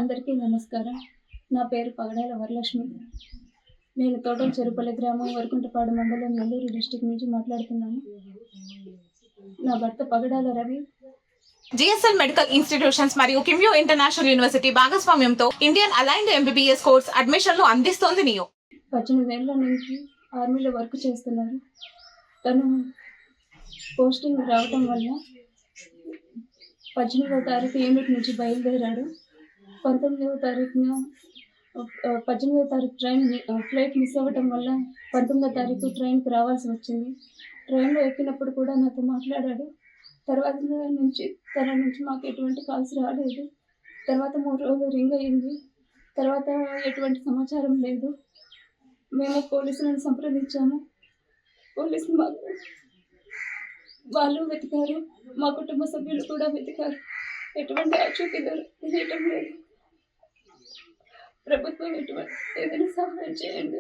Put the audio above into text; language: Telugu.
అందరికీ నమస్కారం. నా పేరు పగడాల వరలక్ష్మి. నేను తోటల చెరుపల్లి గ్రామం, వరకుంటపాడు మండలం, నెల్లూరు డిస్ట్రిక్ట్ నుంచి మాట్లాడుతున్నాను. నా భర్త పగడాల రవి. జిఎస్ఎల్ మెడికల్ ఇన్స్టిట్యూషన్స్ మరియు కిమ్యూ ఇంటర్నేషనల్ యూనివర్సిటీ భాగస్వామ్యంతో ఇండియన్ అలైన్డ్ ఎంబీబీఎస్ కోర్స్ అడ్మిషన్లు అందిస్తోంది నియో. 18 ఏళ్ల నుంచి ఆర్మీలో వర్క్ చేస్తున్నారు. తను పోస్టింగ్ రావటం వల్ల 18వ తారీఖు యూనిట్ నుంచి బయలుదేరాడు. 19వ తారీఖున 18వ తారీఖు ఫ్లైట్ మిస్ అవ్వటం వల్ల 19వ తారీఖు ట్రైన్కి రావాల్సి వచ్చింది. ట్రైన్లో ఎక్కినప్పుడు కూడా నాతో మాట్లాడాడు. తర్వాత తన నుంచి మాకు ఎటువంటి కాల్స్ రాలేదు. తర్వాత 3 రోజులు రింగ్ అయ్యింది. తర్వాత ఎటువంటి సమాచారం లేదు. మేము పోలీసులను సంప్రదించాము. పోలీసులు వాళ్ళు వెతికారు, మా కుటుంబ సభ్యులు కూడా వెతికారు. ఎటువంటి ఆచూకీ తెలియటం లేదు. ప్రభుత్వం ఏదైనా సహాయం చేయండి.